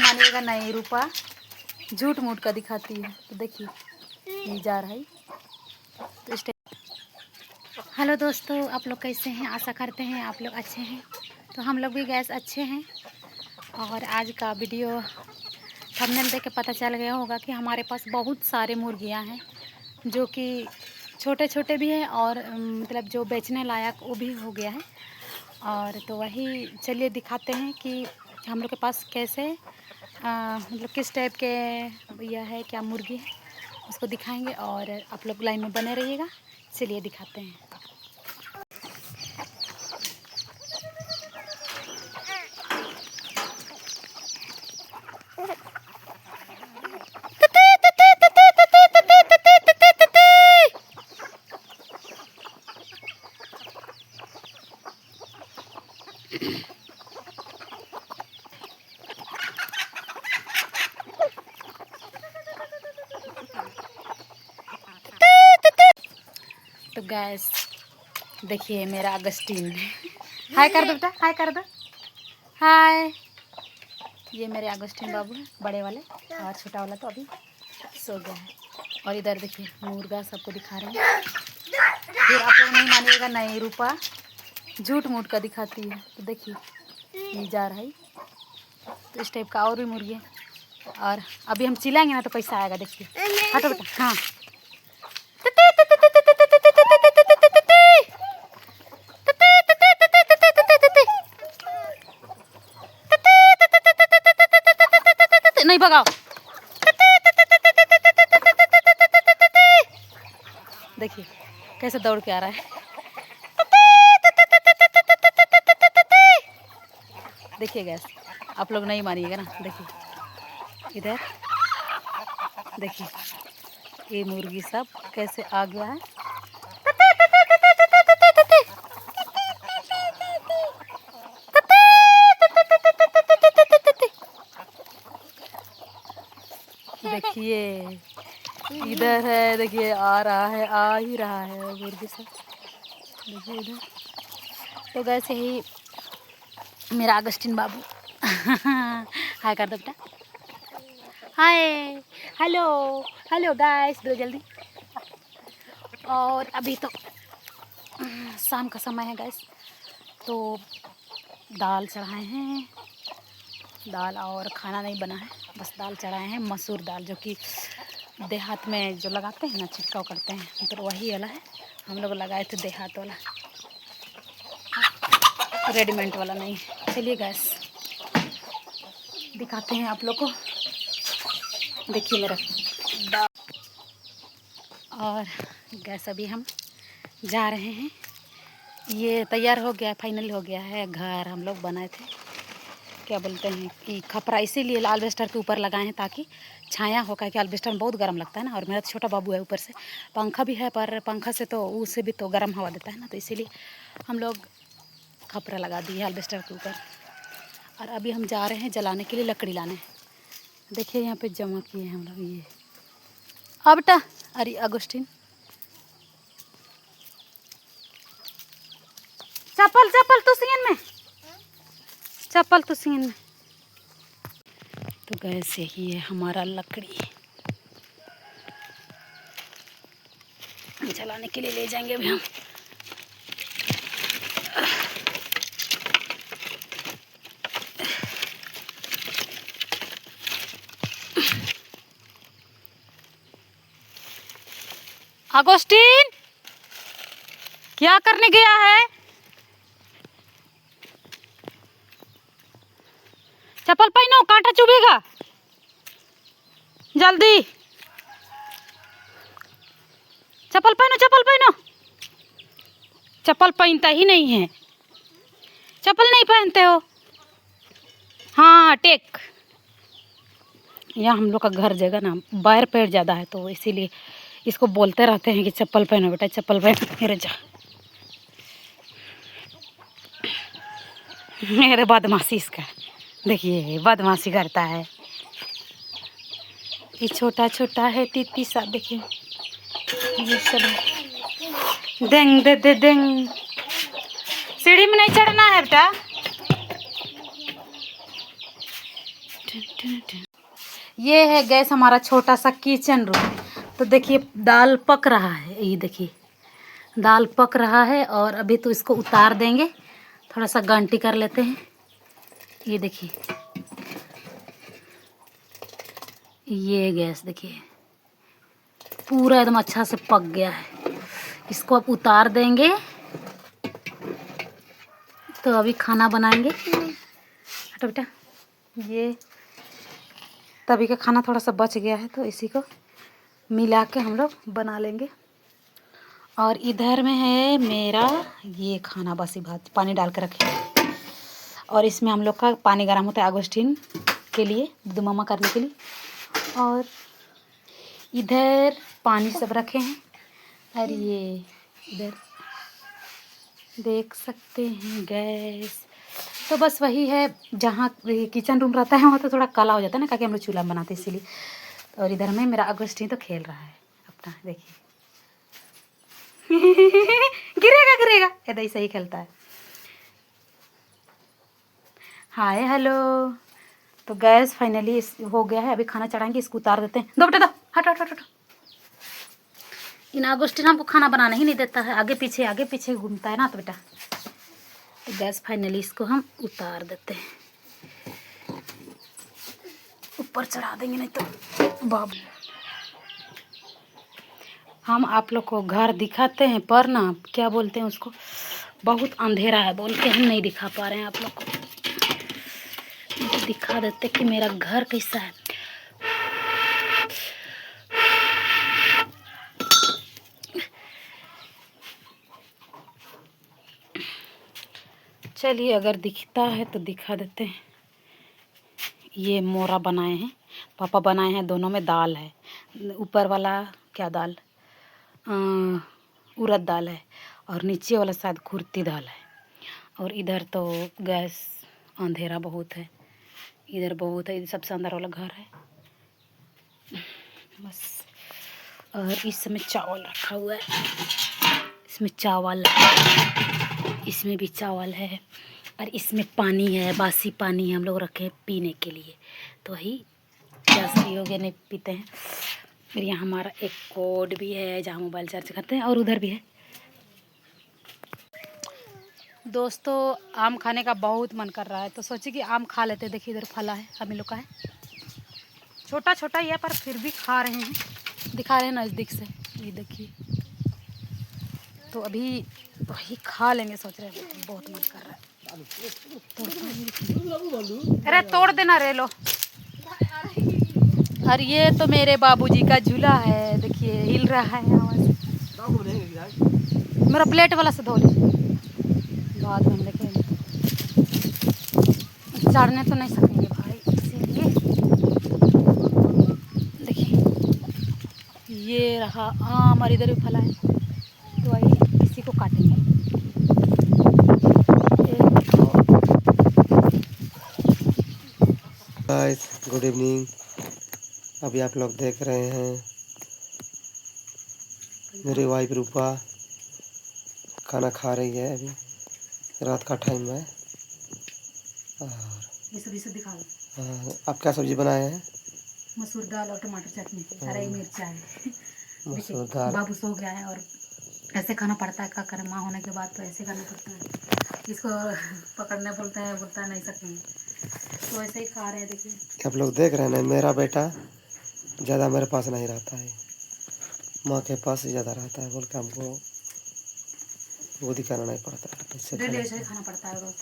मानिएगा नहीं, रूपा झूठ मूठ का दिखाती है। तो देखिए ये जा रहा है तो हेलो दोस्तों, आप लोग कैसे हैं? आशा करते हैं आप लोग अच्छे हैं। तो हम लोग भी गैस अच्छे हैं। और आज का वीडियो थंबनेल देख के पता चल गया होगा कि हमारे पास बहुत सारे मुर्गियां हैं, जो कि छोटे छोटे भी हैं और मतलब जो बेचने लायक वो भी हो गया है। और तो वही चलिए दिखाते हैं कि हम लोग के पास कैसे मतलब किस टाइप के यह है, क्या मुर्गी है, उसको दिखाएंगे। और आप लोग लाइन में बने रहिएगा। चलिए दिखाते हैं। तो गैस देखिए मेरा अगस्टीन हाय कर दो बेटा, हाय कर दो, हाय। ये मेरे अगस्टीन बाबू है, बड़े वाले, और छोटा वाला तो अभी सो गया है। और इधर देखिए मुर्गा सबको दिखा रहे हैं। फिर आप लोग नहीं मानिएगा नहीं, रूपा झूठ मूठ का दिखाती है। तो देखिए ये जा रहा है तो इस टाइप का और भी मुर्गी है। और अभी हम चिल्लाएंगे ना तो पैसा आएगा। देखिए हटो बेटा, हाँ। नहीं भगाओ। देखिए कैसे दौड़ के आ रहा है। देखिए गैस, आप लोग नहीं मानिएगा ना। देखिए इधर देखिए ये मुर्गी सब कैसे आ गया है। देखिए इधर है, देखिए आ रहा है, आ ही रहा है मुर्गी सब। देखिए इधर तो गैस यही मेरा अगस्टीन बाबू हाय कर दो बेटा, हाय, हेलो, हेलो गाइस, बोलो जल्दी। और अभी तो शाम का समय है गैस, तो दाल चढ़ाए हैं, दाल और खाना नहीं बना है, बस दाल चढ़ाए हैं। मसूर दाल जो कि देहात में जो लगाते हैं ना, छिड़काव करते हैं, मतलब वही वाला है। हम लोग लगाए थे देहात वाला, रेडीमेड वाला नहीं। चलिए गैस दिखाते हैं आप लोग को। देखिए मेरा दाल। और गैस अभी हम जा रहे हैं। ये तैयार हो गया, फाइनल हो गया है। घर हम लोग बनाए थे, क्या बोलते हैं कि खपरा, इसीलिए अल्बेस्टर के ऊपर लगाए हैं ताकि छाया हो। कि अल्बेस्टर में बहुत गर्म लगता है ना, और मेरा तो छोटा बाबू है, ऊपर से पंखा भी है, पर पंखा से तो उससे भी तो गर्म हवा देता है ना, तो इसीलिए हम लोग खपरा लगा दिए अल्बेस्टर के ऊपर। और अभी हम जा रहे हैं जलाने के लिए लकड़ी लाने। देखिए यहाँ पे जमा किए हैं हम लोग ये। हाँ बेटा, अरे अगस्टीन चप्पल चप्पल तुसियन में, चप्पल तुसियन में। तो गैस यही है हमारा लकड़ी, जलाने के लिए ले जाएंगे अभी हम। अगस्टीन क्या करने गया है? चप्पल पहनो, कांटा चुभेगा, जल्दी चप्पल पहनो, चप्पल पहनो। चप्पल पहनता ही नहीं है, चप्पल नहीं पहनते हो। हाँ टेक, यहाँ हम लोग का घर जगह ना बाहर पेड़ ज़्यादा है, तो इसीलिए इसको बोलते रहते हैं कि चप्पल पहनो बेटा, चप्पल पहनो। मेरे जा मेरे बदमाशी इसका, देखिए बदमाशी करता है। ये छोटा छोटा है तीती सा, देखिए ये सब देंग दे दे देंग। सीढ़ी में नहीं चढ़ना है बेटा। ये है गैस हमारा छोटा सा किचन रूम। तो देखिए दाल पक रहा है, ये देखिए दाल पक रहा है और अभी तो इसको उतार देंगे। थोड़ा सा गांटी कर लेते हैं। ये देखिए ये गैस देखिए पूरा एकदम अच्छा से पक गया है। इसको अब उतार देंगे तो अभी खाना बनाएंगे। हटो बेटा, ये तभी का खाना थोड़ा सा बच गया है तो इसी को मिला के हम लोग बना लेंगे। और इधर में है मेरा ये खाना बासी भात, पानी डाल के रखे और इसमें हम लोग का पानी गर्म होता है अगोस्टिन के लिए, दूध मामा करने के लिए। और इधर पानी सब रखे हैं और ये इधर देख सकते हैं गैस। तो बस वही है, जहाँ किचन रूम रहता है वहाँ तो थोड़ा काला हो जाता है ना, क्योंकि हम लोग चूल्हा में बनाते हैं इसीलिए। और इधर में मेरा अगस्टिन तो खेल रहा है अपना, देखिए गिरेगा गिरेगा, ऐसा ही सही खेलता है। Hi hello. तो गैस फाइनली हो गया है, अभी खाना चढ़ाएंगे, इसको उतार देते हैं। दो बेटा दो, हट हट हट हट। इन अगस्टिन हमको खाना बनाना ही नहीं देता है, आगे पीछे घूमता है ना। तो बेटा तो गैस फाइनली इसको हम उतार देते हैं, ऊपर चढ़ा देंगे नहीं तो बाबू। हम आप लोग को घर दिखाते हैं पर ना क्या बोलते हैं उसको, बहुत अंधेरा है बोल के हम नहीं दिखा पा रहे हैं आप लोग को। तो दिखा देते कि मेरा घर कैसा है। चलिए अगर दिखता है तो दिखा देते हैं। ये मोरा बनाए हैं, पापा बनाए हैं, दोनों में दाल है। ऊपर वाला क्या दाल, उड़द दाल है और नीचे वाला शायद कुर्ती दाल है। और इधर तो गैस अंधेरा बहुत है, इधर बहुत है, सबसे अंदर वाला घर है बस। और इस समय चावल रखा हुआ है, इसमें चावल, इसमें भी चावल है और इसमें पानी है, बासी पानी हम लोग रखे हैं पीने के लिए। तो वही गैस भी हो गया, नहीं पीते हैं। फिर यहाँ हमारा एक कोड भी है जहाँ मोबाइल चार्ज करते हैं और उधर भी है। दोस्तों आम खाने का बहुत मन कर रहा है तो सोचे कि आम खा लेते। देखिए इधर फला है, हम लोग का है, छोटा छोटा ही है पर फिर भी खा रहे हैं, दिखा रहे हैं नज़दीक से, ये देखिए। तो अभी वही खा लेंगे सोच रहे हैं, बहुत मन कर रहा है। अरे तोड़ देना रे लो। और ये तो मेरे बाबूजी का झूला है, देखिए हिल रहा है आवाज़। मेरा प्लेट वाला से धो लीजिए, बाद में हम देखेंगे। चढ़ने तो नहीं सकेंगे भाई, इसीलिए देखिए ये रहा आम और इधर भी फला है तो वही इसी को काटेंगे। Guys good evening. अभी आप लोग देख रहे हैं मेरी वाइफ रूपा खाना खा रही है। अभी रात का टाइम है। और ये सब्जी दिखा दो। आप क्या सब्जी बनाए हैं? मसूर दाल और टमाटर चटनी, हरी मिर्चा है। मसूर दाल। बाबू सो गया है और ऐसे खाना पड़ता है, क्या करें, माँ होने के बाद तो ऐसे करना पड़ता है। इसको पकड़ने बोलते हैं, बोलता है नहीं सकेंगे, तो ऐसे ही खा रहे हैं। देखिए आप लोग देख रहे हैं ना, मेरा बेटा ज़्यादा मेरे पास नहीं रहता है, माँ के पास ही ज़्यादा रहता है, बोल के हमको वो दिखाना नहीं पड़ता है। ऐसे खाना पड़ता है रोज।